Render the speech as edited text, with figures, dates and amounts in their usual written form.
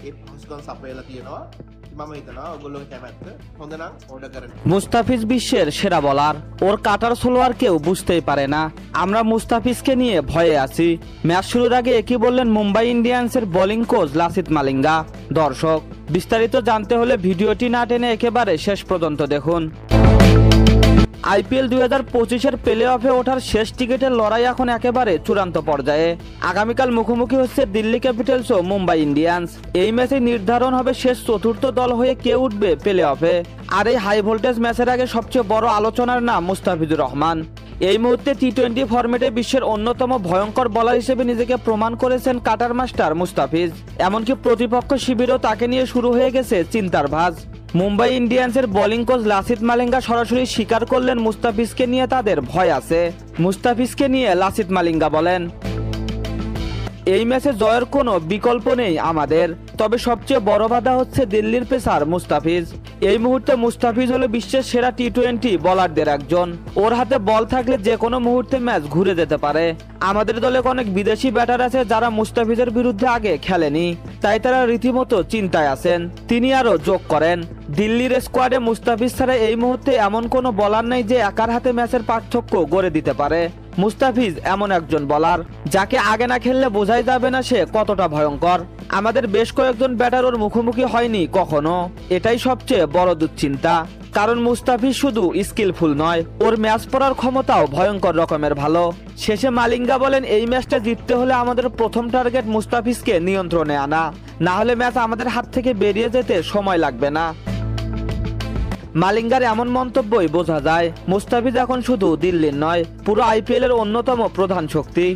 ඒ පහසුකම් සපයලා තියෙනවා. මම හිතනවා ඔයගොල්ලෝගේ කැමැත්ත හොඳ නම් ඕඩර් කරන්න. মুস্তাফিজ বিশ্বের সেরা বলার, ওর কাটার সোলোয়ার কেউ বুঝতেই পারে না। আমরা মুস্তাফিজকে নিয়ে ভয়ে আছি। ম্যাচ শুরুর আগে একই বললেন মুম্বাই ইন্ডিয়ান্সের বোলিং কোচ লাসিথ মালিঙ্গা। দর্শক, বিস্তারিত জানতে হলে ভিডিওটি না টেনে একেবারে শেষ পর্যন্ত দেখুন। আইপিএল 2025-এর প্লে অফে ওঠার শেষ টিকিটের লড়াই এখন একেবারে চূড়ান্ত পর্যায়ে। আগামীকাল মুখোমুখি হচ্ছে দিল্লি ক্যাপিটালস ও মুম্বাই ইন্ডিয়ান্স। এই ম্যাচে নির্ধারণ হবে শেষ চতুর্থ দল হয়ে কে উঠবে প্লে অফে। আর এই হাই ভোল্টেজ ম্যাচের আগে সবচেয়ে বড় আলোচনার নাম মুস্তাফিজুর রহমান। এই মুহূর্তে টি-20 ফরম্যাটে বিশ্বের অন্যতম ভয়ঙ্কর বলার হিসেবে নিজেকে প্রমাণ করেছেন কাটার মাস্টার মুস্তাফিজ। এমনকি প্রতিপক্ষ শিবিরও তাকে নিয়ে শুরু হয়ে গেছে চিন্তার ভাঁজ। মুম্বাই ইন্ডিয়ান্সের বোলিং কোচ লাসিথ মালিঙ্গা সরাসরি স্বীকার করলেন মুস্তাফিজকে নিয়ে তাদের ভয় আছে। মুস্তাফিজকে নিয়ে লাসিথ মালিঙ্গা বলেন, এই ম্যাচে জয়ের কোনো বিকল্প নেই আমাদের, তবে সবচেয়ে বড় বাধা হচ্ছে দিল্লির পেসার মুস্তাফিজ। এই মুহূর্তে মুস্তাফিজ হলো বিশ্বের সেরা টি-20 বোলারদের একজন। ওর হাতে বল থাকলে যে কোনো মুহূর্তে ম্যাচ ঘুরে যেতে পারে। আমাদের দলে অনেক বিদেশি ব্যাটার আছে যারা মুস্তাফিজের বিরুদ্ধে আগে খেলেনি, তাই তারা রীতিমতো চিন্তায় আছেন। তিনি আরো যোগ করেন, দিল্লির স্কোয়াডে মুস্তাফিজ ছাড়া এই মুহূর্তে এমন কোনো বলার নেই যে একার হাতে ম্যাচের পার্থক্য গড়ে দিতে পারে। মুস্তাফিজ এমন একজন বলার যাকে আগে না খেললে বোঝাই যাবে না সে কতটা ভয়ঙ্কর। আমাদের বেশ কয়েকজন ব্যাটার ওর মুখোমুখি হয়নি কখনো, এটাই সবচেয়ে বড় দুশ্চিন্তা। কারণ মুস্তাফিজ শুধু স্কিলফুল নয়, ওর ম্যাচ পড়ার ক্ষমতাও ভয়ঙ্কর রকমের ভালো। শেষে মালিঙ্গা বলেন, এই ম্যাচটা জিততে হলে আমাদের প্রথম টার্গেট মুস্তাফিজকে নিয়ন্ত্রণে আনা, না হলে ম্যাচ আমাদের হাত থেকে বেরিয়ে যেতে সময় লাগবে না। মালিঙ্গার এমন মন্তব্যই বোঝা যায় মুস্তাফিজ এখন শুধু দিল্লির নয়, পুরো আইপিএল এর অন্যতম প্রধান শক্তি।